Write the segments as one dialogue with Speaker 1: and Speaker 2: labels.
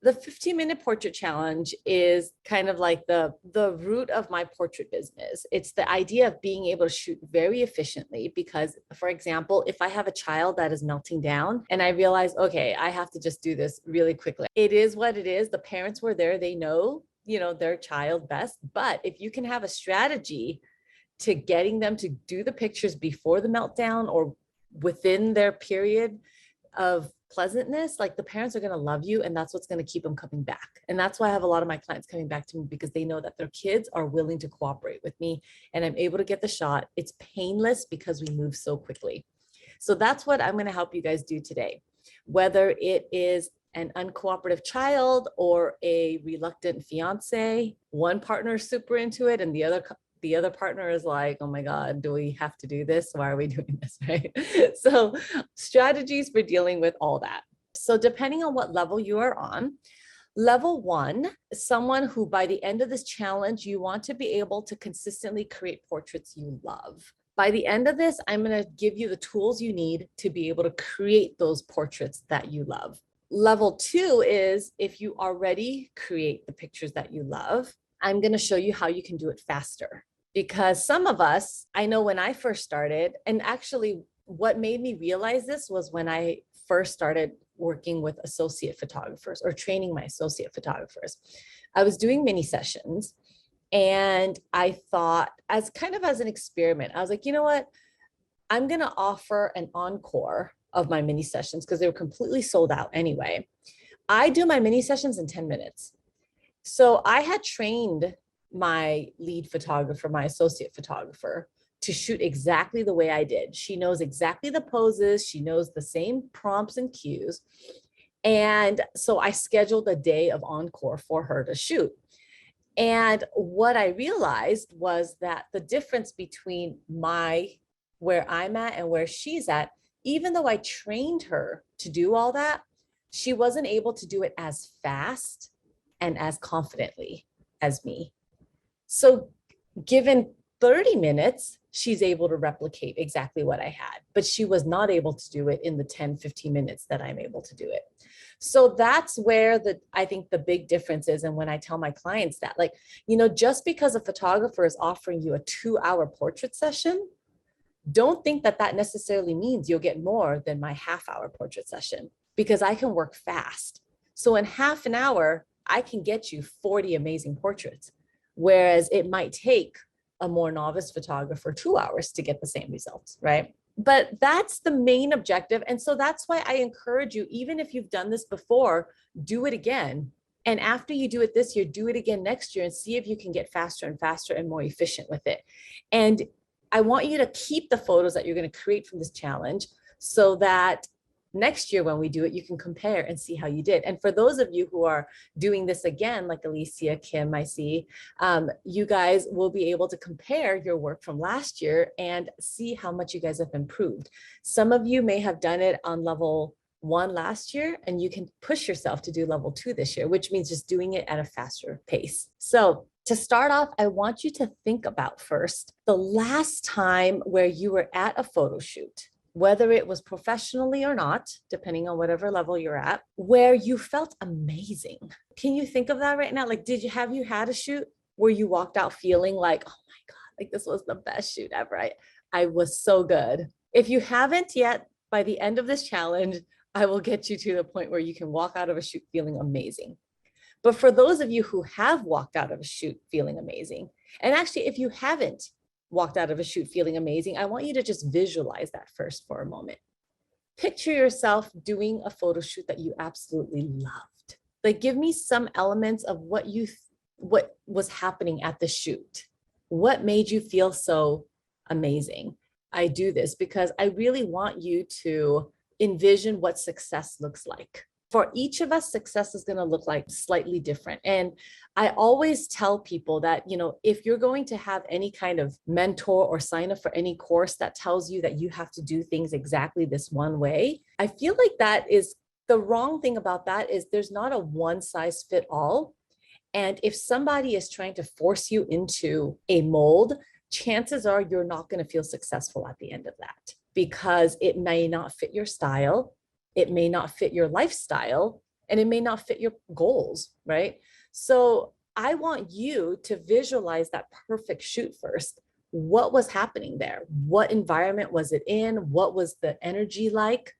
Speaker 1: The 15-minute portrait challenge is kind of like the root of my portrait business. It's the idea of being able to shoot very efficiently because, for example, if I have a child that is melting down and I realize, okay, I have to just do this really quickly. It is what it is. The parents were there. They know, their child best. But if you can have a strategy to getting them to do the pictures before the meltdown or within their period of pleasantness, like the parents are going to love you, and that's what's going to keep them coming back. And that's why I have a lot of my clients coming back to me, because they know that their kids are willing to cooperate with me and I'm able to get the shot. It's painless because we move so quickly. So that's what I'm going to help you guys do today. Whether it is an uncooperative child or a reluctant fiance, one partner is super into it and the other partner is like, oh my God, do we have to do this? Why are we doing this, right? So strategies for dealing with all that. So depending on what level you are on, level 1, someone who by the end of this challenge, you want to be able to consistently create portraits you love. By the end of this, I'm going to give you the tools you need to be able to create those portraits that you love. Level 2 is if you already create the pictures that you love, I'm going to show you how you can do it faster. Because some of us, I know when I first started, and actually what made me realize this was when I first started working with associate photographers or training my associate photographers. I was doing mini sessions and I thought, as kind of as an experiment, I was like, you know what? I'm going to offer an encore of my mini sessions because they were completely sold out anyway. I do my mini sessions in 10 minutes. So I had trained my lead photographer, my associate photographer, to shoot exactly the way I did. She knows exactly the poses. She knows the same prompts and cues. And so I scheduled a day of encore for her to shoot. And what I realized was that the difference between where I'm at and where she's at, even though I trained her to do all that, she wasn't able to do it as fast and as confidently as me. So given 30 minutes, she's able to replicate exactly what I had, but she was not able to do it in the 10, 15 minutes that I'm able to do it. So that's where I think the big difference is. And when I tell my clients that, like, just because a photographer is offering you a 2-hour portrait session, don't think that that necessarily means you'll get more than my half-hour portrait session, because I can work fast. So in half an hour, I can get you 40 amazing portraits. Whereas it might take a more novice photographer 2 hours to get the same results, right? But that's the main objective. And so that's why I encourage you, even if you've done this before, do it again. And after you do it this year, do it again next year and see if you can get faster and faster and more efficient with it. And I want you to keep the photos that you're going to create from this challenge so that next year when we do it, you can compare and see how you did. And for those of you who are doing this again, like Alicia, Kim, I see, you guys will be able to compare your work from last year and see how much you guys have improved. Some of you may have done it on level 1 last year, and you can push yourself to do level 2 this year, which means just doing it at a faster pace. So to start off, I want you to think about first the last time where you were at a photo shoot, whether it was professionally or not, depending on whatever level you're at, where you felt amazing. Can you think of that right now? Like, have you had a shoot where you walked out feeling like, oh my God, like this was the best shoot ever. I was so good. If you haven't yet, by the end of this challenge, I will get you to the point where you can walk out of a shoot feeling amazing. But for those of you who have walked out of a shoot feeling amazing, and actually, if you haven't walked out of a shoot feeling amazing, I want you to just visualize that first for a moment. Picture yourself doing a photo shoot that you absolutely loved. Like, give me some elements of what was happening at the shoot. What made you feel so amazing? I do this because I really want you to envision what success looks like. For each of us, success is going to look like slightly different. And I always tell people that, if you're going to have any kind of mentor or sign up for any course that tells you that you have to do things exactly this one way, I feel like that is the wrong thing about that is there's not a one size fit all. And if somebody is trying to force you into a mold, chances are you're not going to feel successful at the end of that, because it may not fit your style. It may not fit your lifestyle, and it may not fit your goals, right? So I want you to visualize that perfect shoot first. What was happening there? What environment was it in? What was the energy like?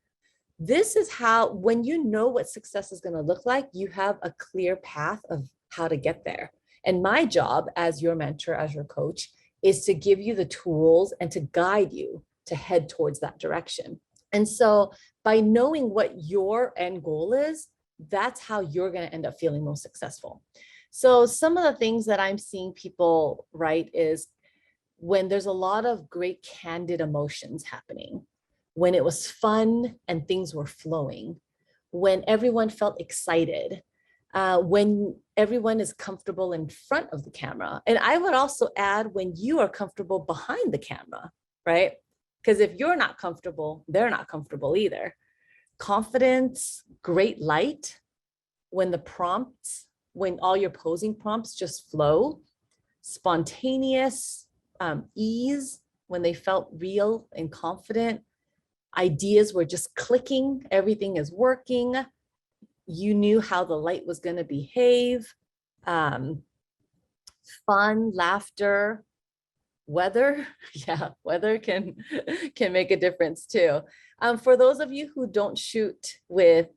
Speaker 1: This is how, when you know what success is going to look like, you have a clear path of how to get there. And my job as your mentor, as your coach, is to give you the tools and to guide you to head towards that direction. And so by knowing what your end goal is, that's how you're going to end up feeling most successful. So some of the things that I'm seeing people write is when there's a lot of great candid emotions happening, when it was fun and things were flowing, when everyone felt excited, when everyone is comfortable in front of the camera. And I would also add when you are comfortable behind the camera, right? Because if you're not comfortable, they're not comfortable either. Confidence, great light, when the prompts, when all your posing prompts just flow, spontaneous ease, when they felt real and confident, ideas were just clicking, everything is working, you knew how the light was going to behave, fun, laughter, weather. Yeah, weather can make a difference too. For those of you who don't shoot with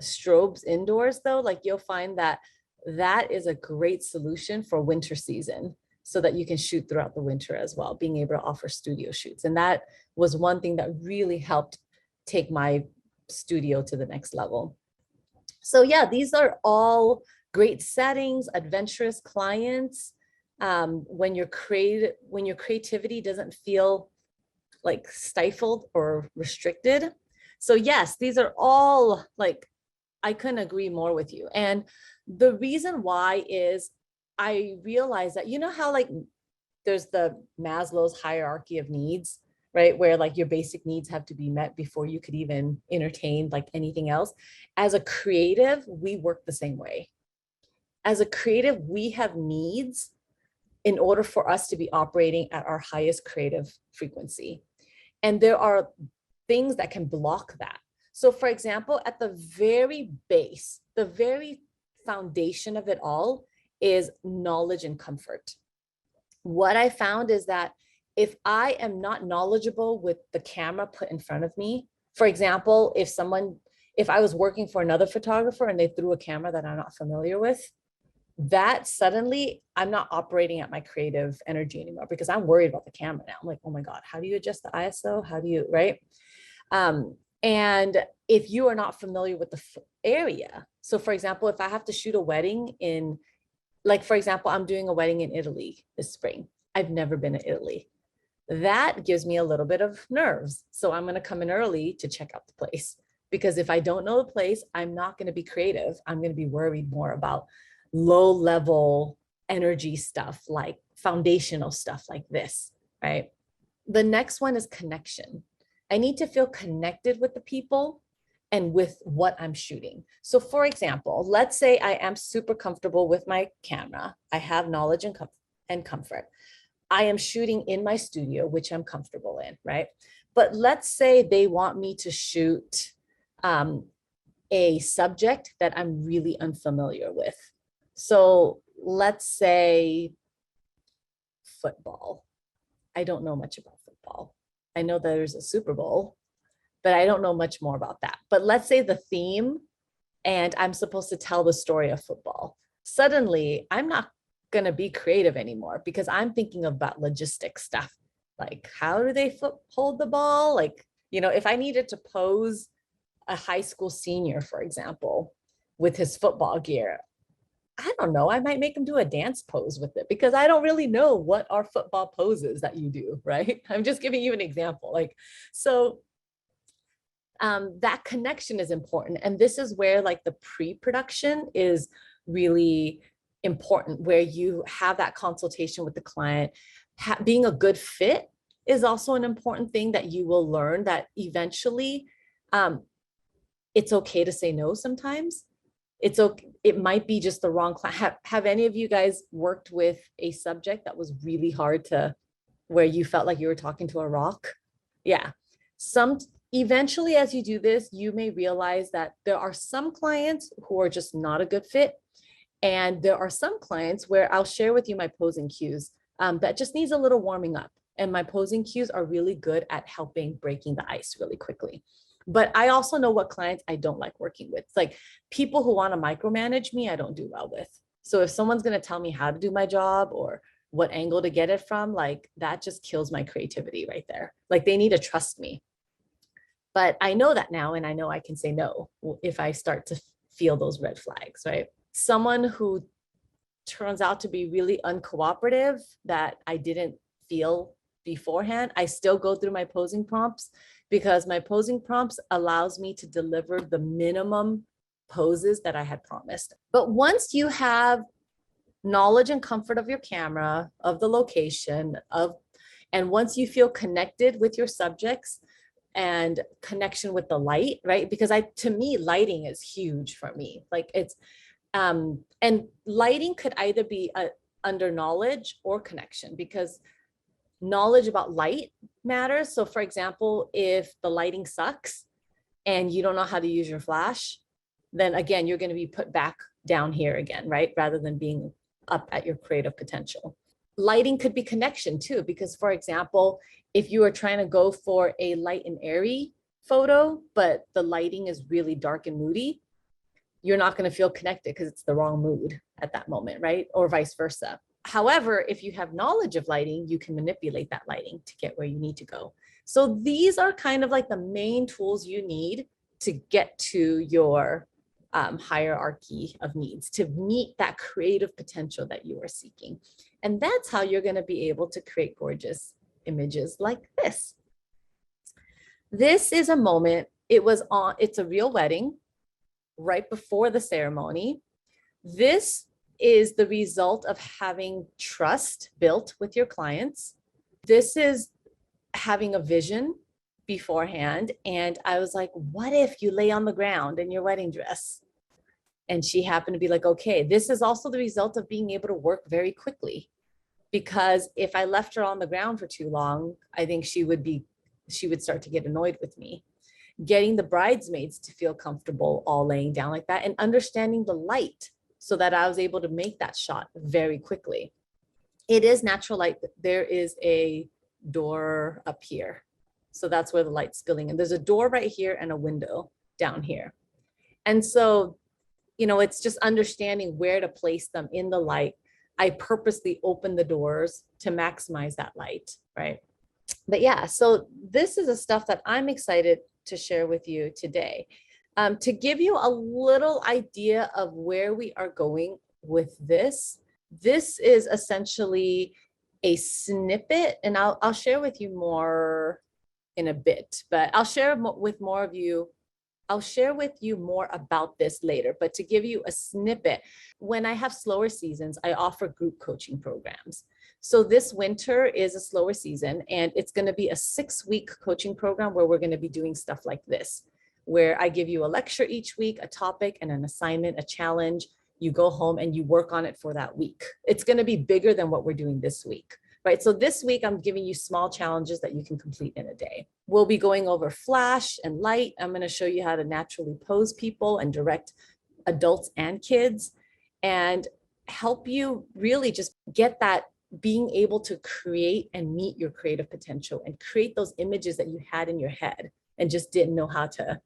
Speaker 1: strobes indoors though, like you'll find that that is a great solution for winter season, so that you can shoot throughout the winter as well, being able to offer studio shoots. And that was one thing that really helped take my studio to the next level. So yeah, these are all great settings, adventurous clients, when your creativity doesn't feel like stifled or restricted. So yes, these are all like, I couldn't agree more with you. And the reason why is I realized that, you know how like there's the Maslow's hierarchy of needs, right? Where like your basic needs have to be met before you could even entertain like anything else. As a creative, we work the same way. As a creative, we have needs in order for us to be operating at our highest creative frequency. And there are things that can block that. So for example, at the very base, the very foundation of it all is knowledge and comfort. What I found is that if I am not knowledgeable with the camera put in front of me, for example, if I was working for another photographer and they threw a camera that I'm not familiar with, that suddenly I'm not operating at my creative energy anymore because I'm worried about the camera now. I'm like, oh my God, how do you adjust the ISO? How do you, right? And if you are not familiar with the area, so for example, if I have to shoot a wedding in, like, for example, I'm doing a wedding in Italy this spring. I've never been to Italy. That gives me a little bit of nerves. So I'm going to come in early to check out the place, because if I don't know the place, I'm not going to be creative. I'm going to be worried more about low level energy stuff, like foundational stuff like this, right? The next one is connection. I need to feel connected with the people and with what I'm shooting. So for example, let's say I am super comfortable with my camera. I have knowledge and comfort. I am shooting in my studio, which I'm comfortable in, right? But let's say they want me to shoot a subject that I'm really unfamiliar with. So let's say football. I don't know much about football. I know there's a Super Bowl, but I don't know much more about that. But let's say the theme, and I'm supposed to tell the story of football. Suddenly, I'm not going to be creative anymore because I'm thinking about logistics stuff. Like, how do they hold the ball? Like, you know, if I needed to pose a high school senior, for example, with his football gear, I don't know, I might make him do a dance pose with it because I don't really know what are football poses that you do, right? I'm just giving you an example. Like, so that connection is important. And this is where like the pre-production is really important, where you have that consultation with the client. Being a good fit is also an important thing that you will learn, that eventually it's okay to say no sometimes. It's okay. It might be just the wrong client. Have any of you guys worked with a subject that was really hard to, where you felt like you were talking to a rock? Yeah. Eventually, as you do this, you may realize that there are some clients who are just not a good fit. And there are some clients where I'll share with you my posing cues that just needs a little warming up. And my posing cues are really good at helping breaking the ice really quickly. But I also know what clients I don't like working with. It's like people who want to micromanage me, I don't do well with. So if someone's going to tell me how to do my job or what angle to get it from, like that just kills my creativity right there. Like they need to trust me. But I know that now, and I know I can say no if I start to feel those red flags, right? Someone who turns out to be really uncooperative that I didn't feel beforehand, I still go through my posing prompts because my posing prompts allows me to deliver the minimum poses that I had promised. But once you have knowledge and comfort of your camera, of the location, and once you feel connected with your subjects and connection with the light, right? Because to me, lighting is huge for me. Like it's, and lighting could either be under knowledge or connection, because knowledge about light matters. So for example, if the lighting sucks and you don't know how to use your flash, then again, you're going to be put back down here again, right? Rather than being up at your creative potential. Lighting could be connection too, because for example, if you are trying to go for a light and airy photo, but the lighting is really dark and moody, you're not going to feel connected because it's the wrong mood at that moment, right? Or vice versa. However, if you have knowledge of lighting, you can manipulate that lighting to get where you need to go. So these are kind of like the main tools you need to get to your hierarchy of needs, to meet that creative potential that you are seeking. And that's how you're going to be able to create gorgeous images like this. This is a moment, it's a real wedding right before the ceremony. This is the result of having trust built with your clients. This is having a vision beforehand. And I was like, what if you lay on the ground in your wedding dress? And she happened to be like, okay. This is also the result of being able to work very quickly, because if I left her on the ground for too long, I think she would start to get annoyed with me. Getting the bridesmaids to feel comfortable all laying down like that, and understanding the light so that I was able to make that shot very quickly. It is natural light. There is a door up here. So that's where the light's spilling. And there's a door right here and a window down here. And so, it's just understanding where to place them in the light. I purposely opened the doors to maximize that light, right? But yeah, so this is the stuff that I'm excited to share with you today. To give you a little idea of where we are going with this is essentially a snippet, and I'll share with you more in a bit, but I'll share with more of you. I'll share with you more about this later, but to give you a snippet, when I have slower seasons, I offer group coaching programs. So this winter is a slower season, and it's going to be a 6-week coaching program where we're going to be doing stuff like this, where I give you a lecture each week, a topic and an assignment, a challenge. You go home and you work on it for that week. It's going to be bigger than what we're doing this week, right? So this week I'm giving you small challenges that you can complete in a day. We'll be going over flash and light. I'm going to show you how to naturally pose people and direct adults and kids, and help you really just get that being able to create and meet your creative potential and create those images that you had in your head and just didn't know how to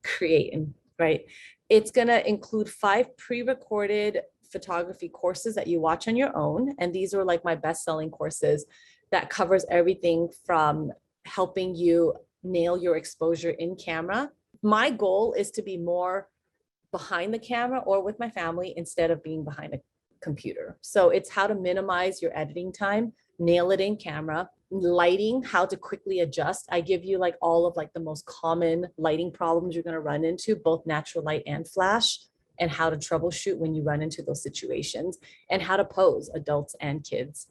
Speaker 1: create, and right. It's going to include 5 pre-recorded photography courses that you watch on your own. And these are like my best-selling courses that covers everything from helping you nail your exposure in camera. My goal is to be more behind the camera or with my family instead of being behind a computer. So it's how to minimize your editing time, nail it in camera, lighting, how to quickly adjust. I give you like all of like the most common lighting problems you're going to run into, both natural light and flash, and how to troubleshoot when you run into those situations, and how to pose adults and kids.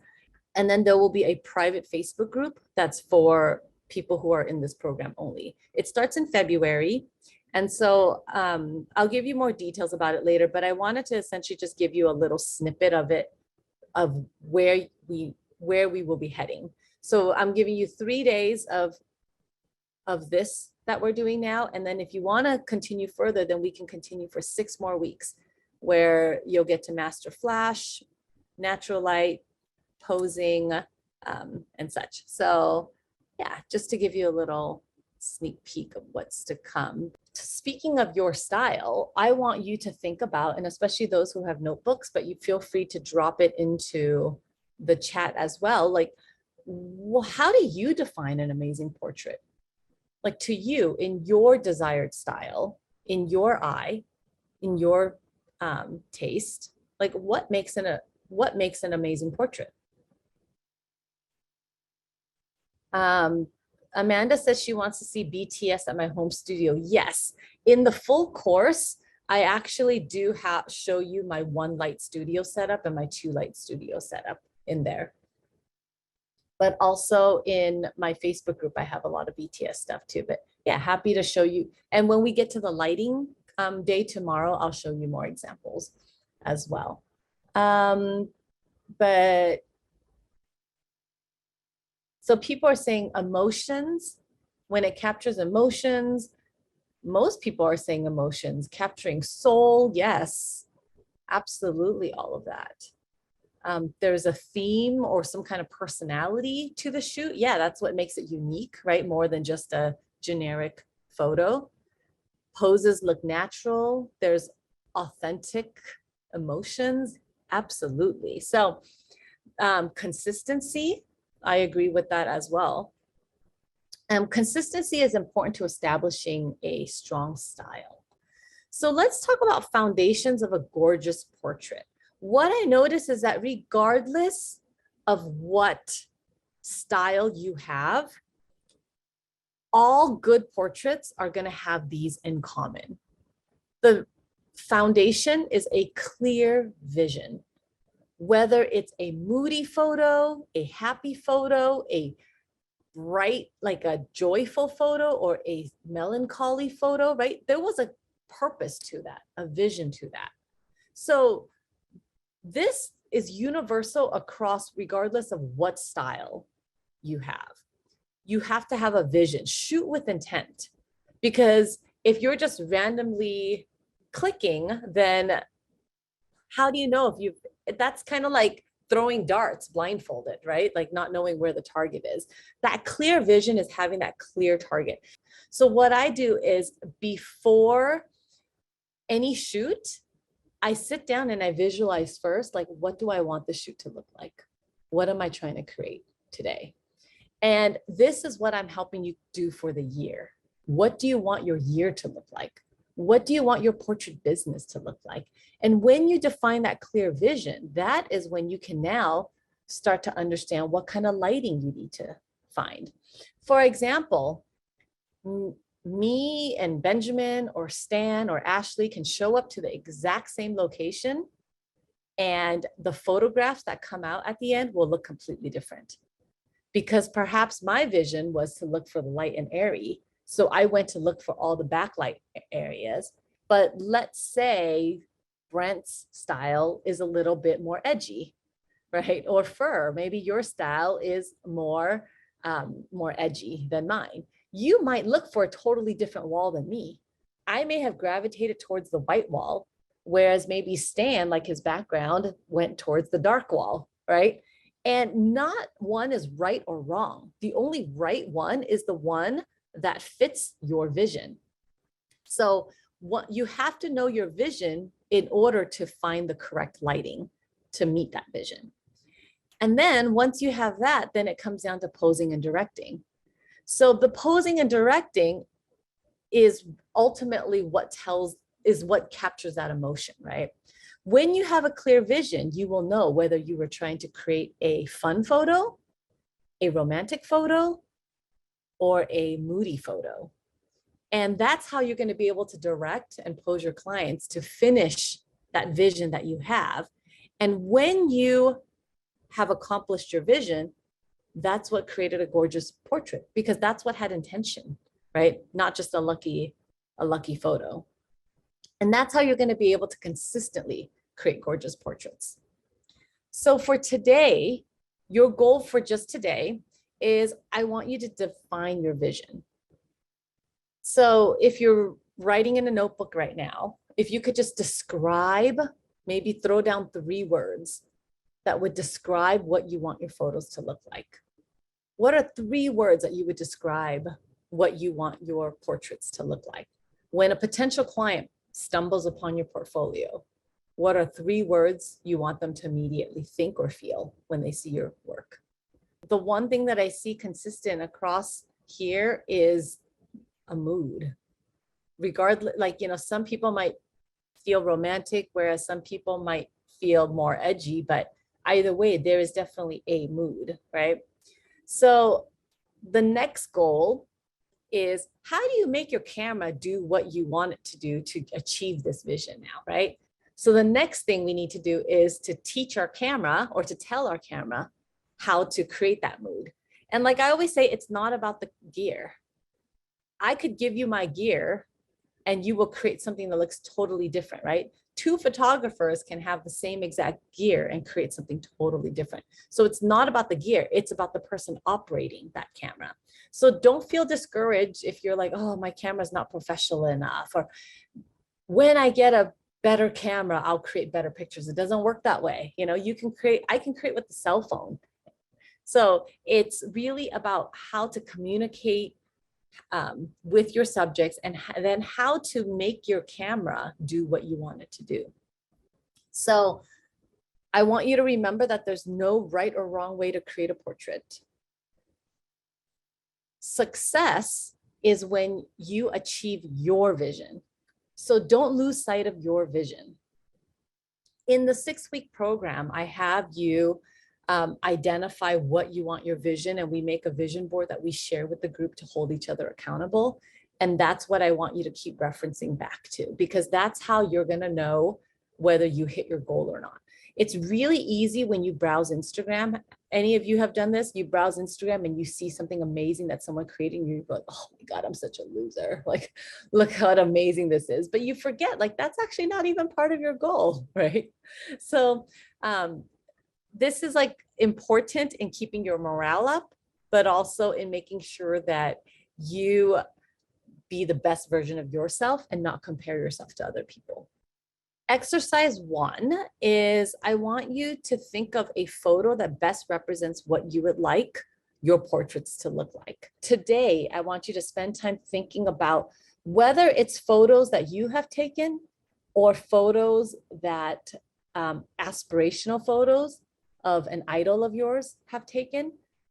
Speaker 1: And then there will be a private Facebook group that's for people who are in this program only. It starts in February. And so I'll give you more details about it later, but I wanted to essentially just give you a little snippet of it, of where we will be heading. So I'm giving you 3 days of this that we're doing now. And then if you want to continue further, then we can continue for 6 more weeks where you'll get to master flash, natural light, posing, and such. So yeah, just to give you a little sneak peek of what's to come. Speaking of your style, I want you to think about, and especially those who have notebooks, but you feel free to drop it into the chat as well. Like, well, how do you define an amazing portrait? Like to you, in your desired style, in your eye, in your taste, like what makes an amazing portrait? Amanda says she wants to see BTS at my home studio. Yes, in the full course, I actually do show you my 1 light studio setup and my 2 light studio setup in there. But also in my Facebook group, I have a lot of BTS stuff too. But yeah, happy to show you. And when we get to the lighting day tomorrow, I'll show you more examples as well. But so people are saying emotions, when it captures emotions, most people are saying emotions, capturing soul. Yes, absolutely, all of that. There's a theme or some kind of personality to the shoot. Yeah, that's what makes it unique, right? More than just a generic photo. Poses look natural. There's authentic emotions. Absolutely. So consistency, I agree with that as well. Consistency is important to establishing a strong style. So let's talk about foundations of a gorgeous portrait. What I notice is that regardless of what style you have, all good portraits are going to have these in common. The foundation is a clear vision. Whether it's a moody photo, a happy photo, a bright, like a joyful photo, or a melancholy photo, right? There was a purpose to that, a vision to that. So this is universal across, regardless of what style you have. You have to have a vision, shoot with intent, because if you're just randomly clicking, then how do you know if you, that's kind of like throwing darts blindfolded, right? Like not knowing where the target is. That clear vision is having that clear target. So what I do is before any shoot, I sit down and I visualize first, like, what do I want the shoot to look like? What am I trying to create today? And this is what I'm helping you do for the year. What do you want your year to look like? What do you want your portrait business to look like? And when you define that clear vision, that is when you can now start to understand what kind of lighting you need to find. For example, me and Benjamin or Stan or Ashley can show up to the exact same location, and the photographs that come out at the end will look completely different. Because perhaps my vision was to look for the light and airy. So I went to look for all the backlight areas. But let's say Brent's style is a little bit more edgy, right? Or fur. Maybe your style is more edgy than mine. You might look for a totally different wall than me. I may have gravitated towards the white wall, whereas maybe Stan, like his background, went towards the dark wall, right? And not one is right or wrong. The only right one is the one that fits your vision. So what you have to know your vision in order to find the correct lighting to meet that vision. And then once you have that, then it comes down to posing and directing. So the posing and directing is ultimately what captures that emotion, right? When you have a clear vision, you will know whether you were trying to create a fun photo, a romantic photo, or a moody photo. And that's how you're going to be able to direct and pose your clients to finish that vision that you have. And when you have accomplished your vision, that's what created a gorgeous portrait, because that's what had intention, right? Not just a lucky photo. And that's how you're going to be able to consistently create gorgeous portraits. So for today, your goal for just today is I want you to define your vision. So if you're writing in a notebook right now, if you could just describe, maybe throw down 3 words that would describe what you want your photos to look like. What are 3 words that you would describe what you want your portraits to look like? When a potential client stumbles upon your portfolio, what are 3 words you want them to immediately think or feel when they see your work? The one thing that I see consistent across here is a mood. Regardless, like, some people might feel romantic, whereas some people might feel more edgy, but either way, there is definitely a mood, right? So the next goal is, how do you make your camera do what you want it to do to achieve this vision now, right? So the next thing we need to do is to teach our camera, or to tell our camera how to create that mood. And like I always say, it's not about the gear. I could give you my gear and you will create something that looks totally different, right? 2 photographers can have the same exact gear and create something totally different. So it's not about the gear, it's about the person operating that camera. So don't feel discouraged if you're like, oh, my camera's not professional enough, or when I get a better camera, I'll create better pictures. It doesn't work that way. I can create with the cell phone. So it's really about how to communicate with your subjects, and then how to make your camera do what you want it to do. So I want you to remember that there's no right or wrong way to create a portrait. Success is when you achieve your vision. So don't lose sight of your vision. In the 6-week program, I have you identify what you want your vision, and we make a vision board that we share with the group to hold each other accountable. And that's what I want you to keep referencing back to, because that's how you're going to know whether you hit your goal or not. It's really easy when you browse Instagram. Any of you have done this? You browse Instagram and you see something amazing that someone created, and you're like, oh my God, I'm such a loser. Like, look how amazing this is. But you forget, like, that's actually not even part of your goal, right? So this is like important in keeping your morale up, but also in making sure that you be the best version of yourself and not compare yourself to other people. Exercise 1 is, I want you to think of a photo that best represents what you would like your portraits to look like. Today, I want you to spend time thinking about whether it's photos that you have taken or photos that aspirational photos of an idol of yours have taken.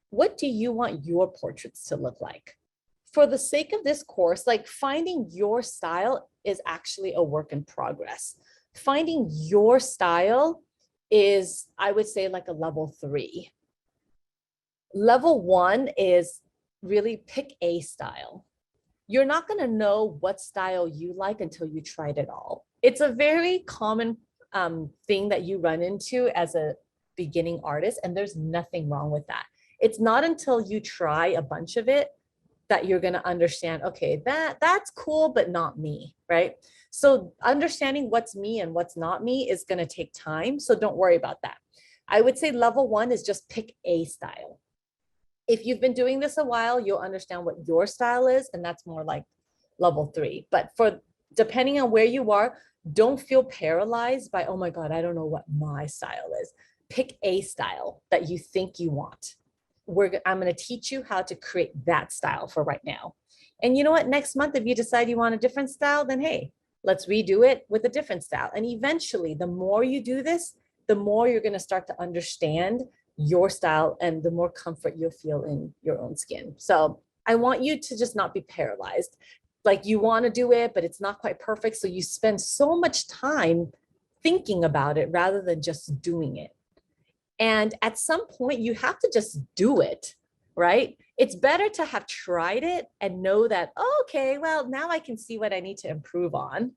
Speaker 1: What do you want your portraits to look like? For the sake of this course, like, finding your style is actually a work in progress. Finding your style is, I would say, like a level 3. Level 1 is really pick a style. You're not going to know what style you like until you tried it all. It's a very common thing that you run into as a beginning artist, and there's nothing wrong with that. It's not until you try a bunch of it that you're going to understand, okay, that's cool, but not me, right? So understanding what's me and what's not me is going to take time. So don't worry about that. I would say level 1 is just pick a style. If you've been doing this a while, you'll understand what your style is, and that's more like level 3. But depending on where you are, don't feel paralyzed by, oh my God, I don't know what my style is. Pick a style that you think you want. I'm going to teach you how to create that style for right now. And you know what? Next month, if you decide you want a different style, then hey, let's redo it with a different style. And eventually, the more you do this, the more you're going to start to understand your style, and the more comfort you'll feel in your own skin. So I want you to just not be paralyzed. Like, you want to do it, but it's not quite perfect. So you spend so much time thinking about it rather than just doing it. And at some point, you have to just do it, right? It's better to have tried it and know that, oh, okay, well, now I can see what I need to improve on.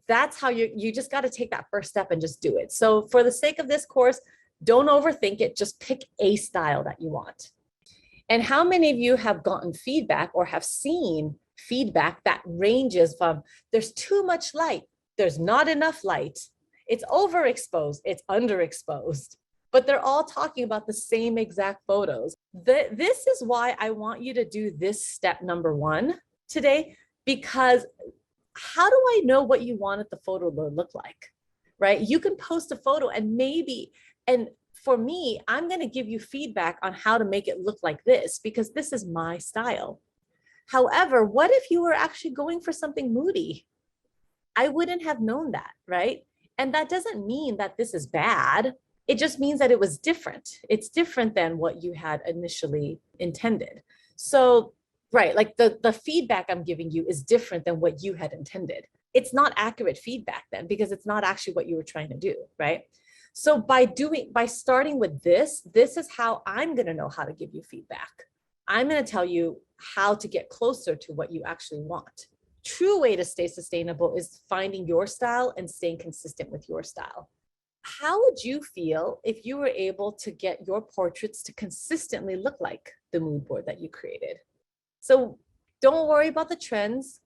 Speaker 1: That's how you just got to take that first step and just do it. So for the sake of this course, don't overthink it. Just pick a style that you want. And how many of you have gotten feedback or have seen feedback that ranges from, there's too much light, there's not enough light, it's overexposed, it's underexposed, but they're all talking about the same exact photos. This is why I want you to do this step number 1 today. because how do I know what you wanted the photo to look like, right? You can post a photo and maybe, and for me, I'm going to give you feedback on how to make it look like this because this is my style. However, what if you were actually going for something moody? I wouldn't have known that, right? And that doesn't mean that this is bad. It just means that it was different. It's different than what you had initially intended. So, right, like the feedback I'm giving you is different than what you had intended. It's not accurate feedback then because it's not actually what you were trying to do, right? So by starting with this is how I'm going to know how to give you feedback. I'm going to tell you how to get closer to what you actually want. True way to stay sustainable is finding your style and staying consistent with your style. How would you feel if you were able to get your portraits to consistently look like the mood board that you created? So don't worry about the trends.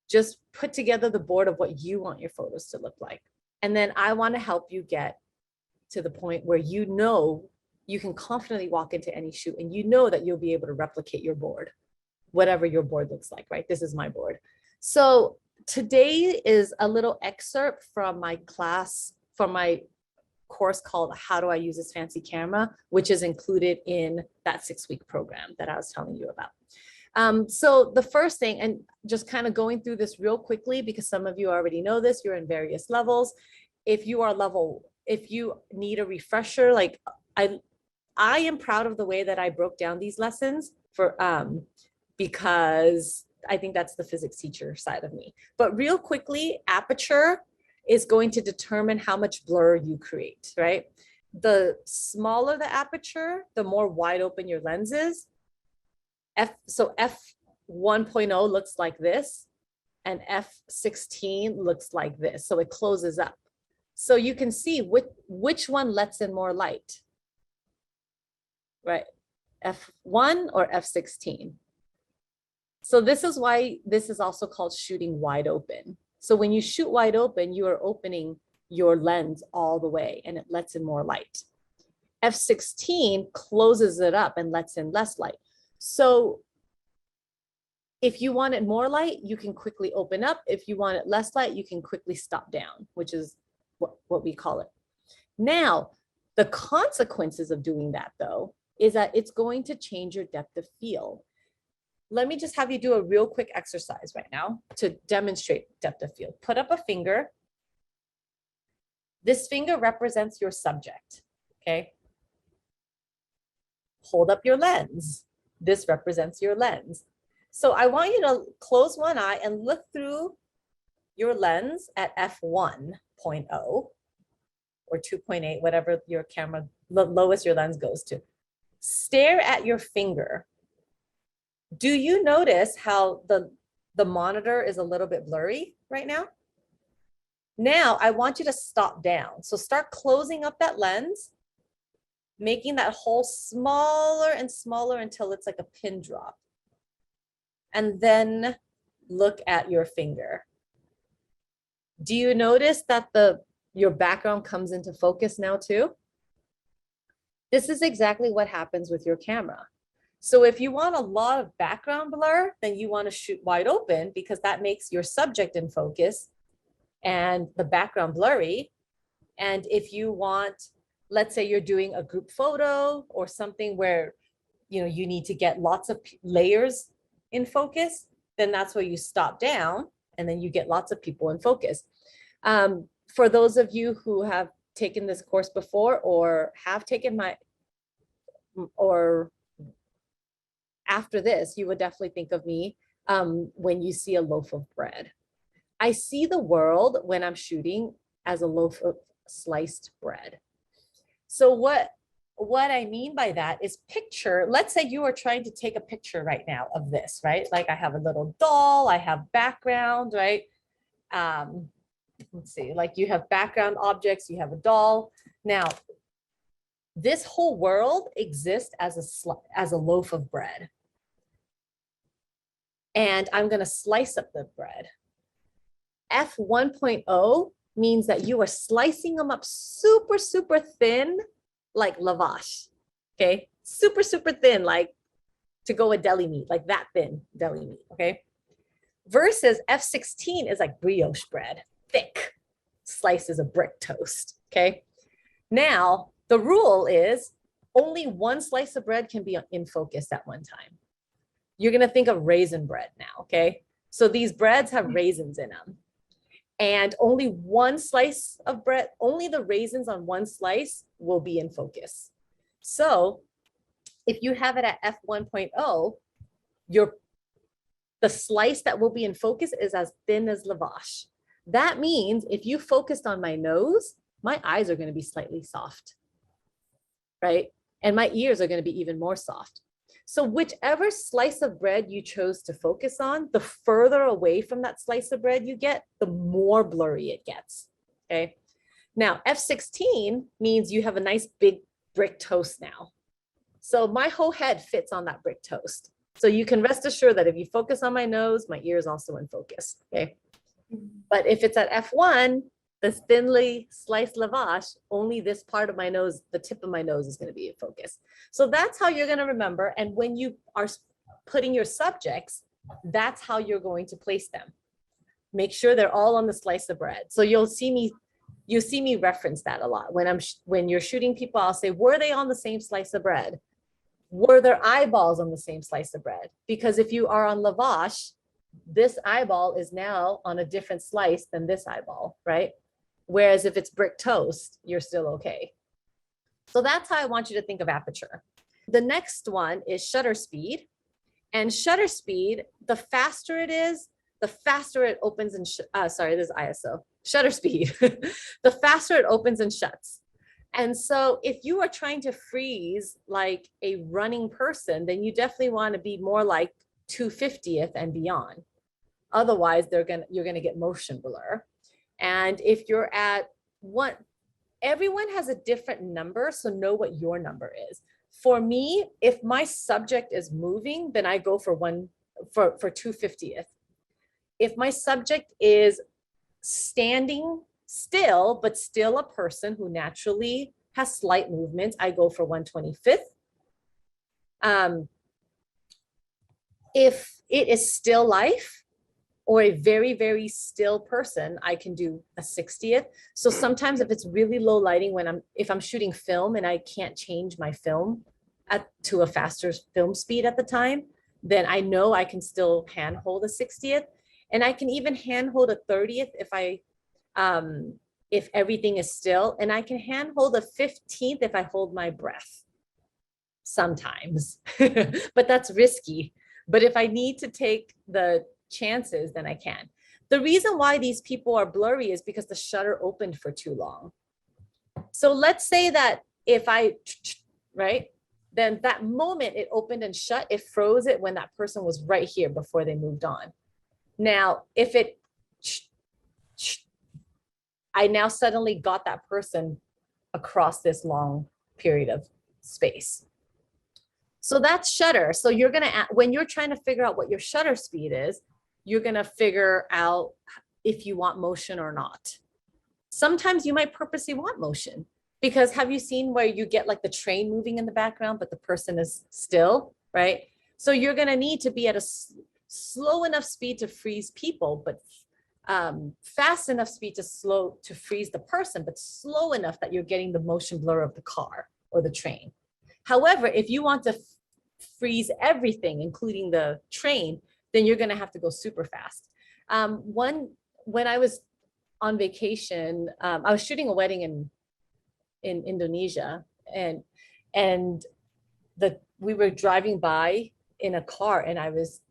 Speaker 1: Just put together the board of what you want your photos to look like. And then I want to help you get to the point where you know you can confidently walk into any shoot and you know that you'll be able to replicate your board, whatever your board looks like, right? This is my board. So today is a little excerpt from my class, from my course called How Do I Use This Fancy Camera, which is included in that 6-week program that I was telling you about. So the first thing, and just kind of going through this real quickly, because some of you already know this, you're in various levels. If you need a refresher, like I am proud of the way that I broke down these lessons for, because I think that's the physics teacher side of me. But real quickly, aperture is going to determine how much blur you create, right? The smaller the aperture, the more wide open your lens is. So f1.0 looks like this, and f16 looks like this. So it closes up. So you can see which one lets in more light, right? F1 or f16. So this is why this is also called shooting wide open. So when you shoot wide open, you are opening your lens all the way and it lets in more light. F16 closes it up and lets in less light. So if you wanted more light, you can quickly open up. If you wanted less light, you can quickly stop down, which is what we call it. Now, the consequences of doing that, though, is that it's going to change your depth of field. Let me just have you do a real quick exercise right now to demonstrate depth of field. Put up a finger. This finger represents your subject, okay? Hold up your lens. This represents your lens. So I want you to close one eye and look through your lens at f1.0 or 2.8, whatever your camera, the lowest your lens goes to. Stare at your finger. Do you notice how the monitor is a little bit blurry right now? Now I want you to stop down. So start closing up that lens, making that hole smaller and smaller until it's like a pin drop. And then look at your finger. Do you notice that your background comes into focus now too? This is exactly what happens with your camera. So if you want a lot of background blur, then you want to shoot wide open because that makes your subject in focus and the background blurry. And if you want, let's say you're doing a group photo or something where you need to get lots of layers in focus, then that's where you stop down and then you get lots of people in focus. For those of you who have taken this course before or have taken or after this, you would definitely think of me when you see a loaf of bread. I see the world when I'm shooting as a loaf of sliced bread. So what I mean by that is picture, let's say you are trying to take a picture right now of this, right? Like I have a little doll, I have background, right? Let's see, like you have background objects, you have a doll. Now, this whole world exists as a loaf of bread. And I'm going to slice up the bread. F1.0 means that you are slicing them up super, super thin, like lavash, okay? Super, super thin, like to go with deli meat, like that thin deli meat, okay? versus F16 is like brioche bread, thick slices of brick toast. Okay. Now, the rule is only one slice of bread can be in focus at one time. You're going to think of raisin bread now. Okay. So these breads have raisins in them. And only one slice of bread, only the raisins on one slice will be in focus. So if you have it at f1.0, the slice that will be in focus is as thin as lavash. That means if you focused on my nose, my eyes are going to be slightly soft, right? And my ears are going to be even more soft. So whichever slice of bread you chose to focus on, the further away from that slice of bread you get, the more blurry it gets, okay? Now, F16 means you have a nice big brick toast now. So my whole head fits on that brick toast. So you can rest assured that if you focus on my nose, my ear is also in focus, okay? But if it's at F1, this thinly sliced lavash, only this part of my nose, the tip of my nose is going to be in focus. So that's how you're going to remember. And when you are putting your subjects, that's how you're going to place them. Make sure they're all on the slice of bread. So you'll see me reference that a lot. When you're shooting people, I'll say, were they on the same slice of bread? Were their eyeballs on the same slice of bread? Because if you are on lavash, this eyeball is now on a different slice than this eyeball, right? Whereas if it's brick toast, you're still okay. So that's how I want you to think of aperture. The next one is shutter speed. And shutter speed, the faster it is, the faster it opens and, sorry, this is ISO. Shutter speed, the faster it opens and shuts. And so if you are trying to freeze like a running person, then you definitely want to be more like 2/50th and beyond. Otherwise, you're gonna get motion blur. And if you're at one, everyone has a different number, so know what your number is. For me, if my subject is moving, then I go for 2/50th. If my subject is standing still, but still a person who naturally has slight movements, I go for 1/25th. If it is still life or a very, very still person, I can do a 60th. So sometimes if it's really low lighting, if I'm shooting film and I can't change my film to a faster film speed at the time, then I know I can still handhold a 60th. And I can even handhold a 30th if everything is still, and I can handhold a 15th if I hold my breath sometimes, but that's risky. But if I need to take the chances, then I can. The reason why these people are blurry is because the shutter opened for too long. So let's say that right, then that moment it opened and shut, it froze it when that person was right here before they moved on. Now, if I now suddenly got that person across this long period of space. So that's shutter. So you're going to, when you're trying to figure out what your shutter speed is, you're going to figure out if you want motion or not. Sometimes you might purposely want motion, because have you seen where you get like the train moving in the background, but the person is still, right? So you're going to need to be at a slow enough speed to freeze people, but fast enough speed to freeze the person, but slow enough that you're getting the motion blur of the car or the train. However, if you want to freeze everything, including the train, then you're going to have to go super fast. When I was on vacation, I was shooting a wedding in Indonesia, and we were driving by in a car, and I was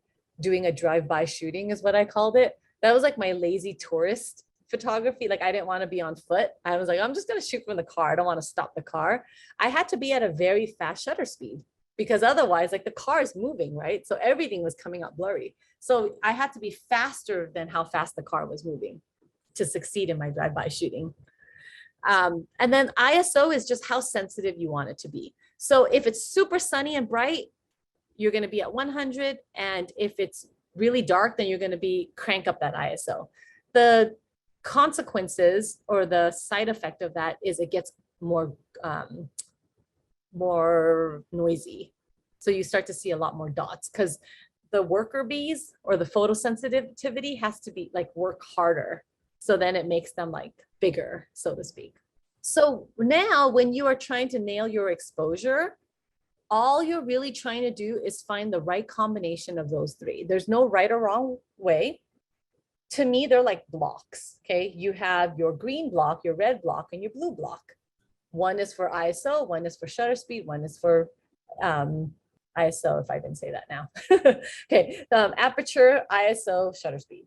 Speaker 1: doing a drive-by shooting is what I called it. That was like my lazy tourist photography. Like I didn't want to be on foot. I was like, I'm just going to shoot from the car. I don't want to stop the car. I had to be at a very fast shutter speed, because otherwise like the car is moving, right? So everything was coming out blurry. So I had to be faster than how fast the car was moving to succeed in my drive-by shooting. And then ISO is just how sensitive you want it to be. So if it's super sunny and bright, you're going to be at 100. And if it's really dark, then you're going to crank up that ISO. The consequences or the side effect of that is it gets more noisy. So you start to see a lot more dots, because the worker bees or the photosensitivity has to be like work harder. So then it makes them like bigger, so to speak. So now when you are trying to nail your exposure, all you're really trying to do is find the right combination of those three. There's no right or wrong way. To me, they're like blocks, okay? You have your green block, your red block, and your blue block. One is for ISO, one is for shutter speed, one is for ISO, if I didn't say that now. Okay, aperture, ISO, shutter speed.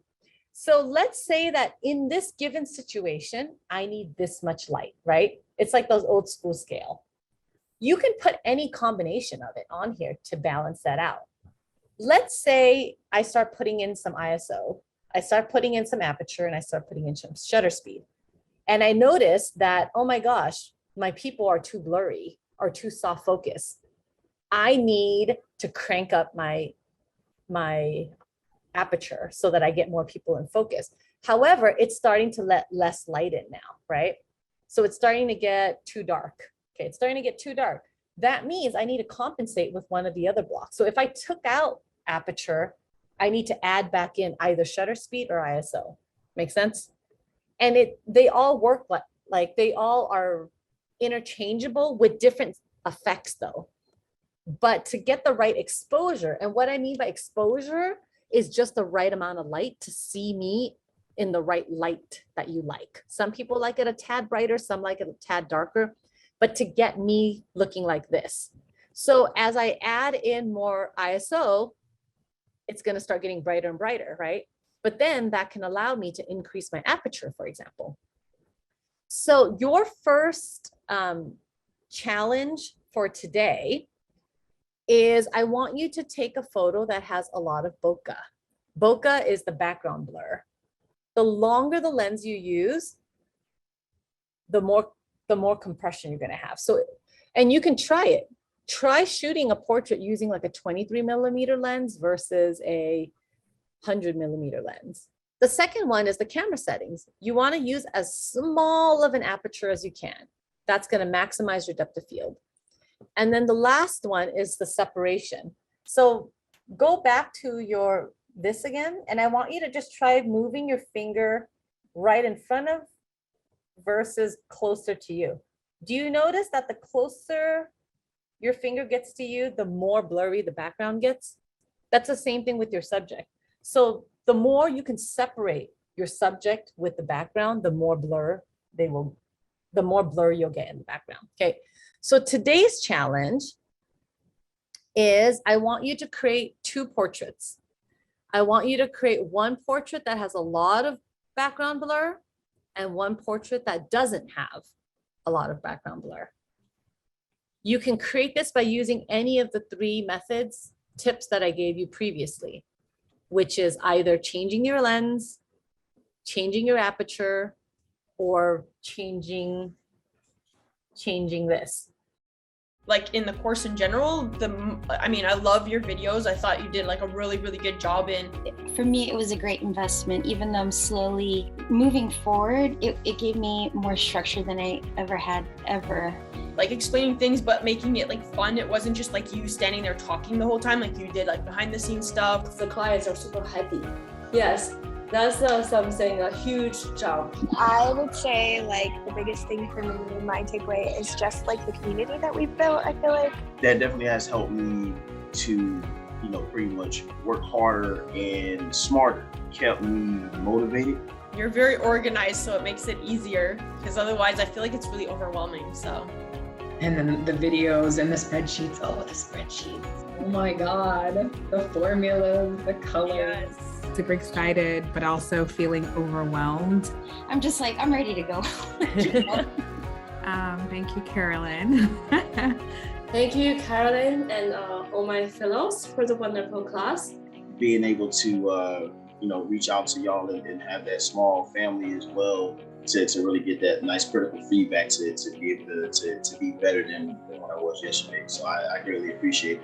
Speaker 1: So let's say that in this given situation, I need this much light, right? It's like those old school scale. You can put any combination of it on here to balance that out. Let's say I start putting in some ISO, I start putting in some aperture, and I start putting in some shutter speed. And I notice that, oh my gosh, my people are too blurry or too soft focus. I need to crank up my aperture so that I get more people in focus. However, it's starting to let less light in now, right? So it's starting to get too dark. Okay, it's starting to get too dark. That means I need to compensate with one of the other blocks. So if I took out aperture, I need to add back in either shutter speed or ISO. Make sense? And they all work like they all are interchangeable with different effects though. But to get the right exposure, and what I mean by exposure is just the right amount of light to see me in the right light that you like. Some people like it a tad brighter, some like it a tad darker, but to get me looking like this. So as I add in more ISO, it's going to start getting brighter and brighter, right? But then that can allow me to increase my aperture, for example. So your first challenge for today is I want you to take a photo that has a lot of bokeh. Bokeh is the background blur. The longer the lens you use, the more compression you're going to have. So, and you can try it. Try shooting a portrait using like a 23mm lens versus a 100mm lens. The second one is the camera settings. You want to use as small of an aperture as you can. That's going to maximize your depth of field. And then the last one is the separation. So go back to this again, and I want you to just try moving your finger right in front of versus closer to you. Do you notice that the closer your finger gets to you, the more blurry the background gets? That's the same thing with your subject. So the more you can separate your subject with the background, the more blur you'll get in the background. Okay. So today's challenge is I want you to create 2 portraits. I want you to create one portrait that has a lot of background blur and one portrait that doesn't have a lot of background blur. You can create this by using any of the 3 tips that I gave you previously, which is either changing your lens, changing your aperture, or changing this.
Speaker 2: Like in the course in general, I mean, I love your videos. I thought you did like a really, really good job in.
Speaker 3: For me, it was a great investment. Even though I'm slowly moving forward, it gave me more structure than I ever had.
Speaker 2: Like explaining things, but making it like fun. It wasn't just like you standing there talking the whole time, like you did like behind the scenes stuff.
Speaker 4: The clients are super happy. Yes, that's something, a huge job.
Speaker 5: I would say like the biggest thing for me, my takeaway is just like the community that we've built. I feel like
Speaker 6: that definitely has helped me to, pretty much work harder and smarter. Kept me motivated.
Speaker 2: You're very organized, so it makes it easier, because otherwise I feel like it's really overwhelming. So.
Speaker 7: And then the videos and the spreadsheets. Oh, the spreadsheets. Oh my God. The formulas, the colors.
Speaker 2: Yes.
Speaker 8: Super excited, but also feeling overwhelmed.
Speaker 3: I'm just like, I'm ready to go.
Speaker 8: Thank you, Carolyn.
Speaker 4: Thank you, Carolyn, and all my fellows for the wonderful class.
Speaker 6: Being able to, reach out to y'all and have that small family as well to really get that nice critical feedback to be able to be better than what I was yesterday. So I greatly appreciate it.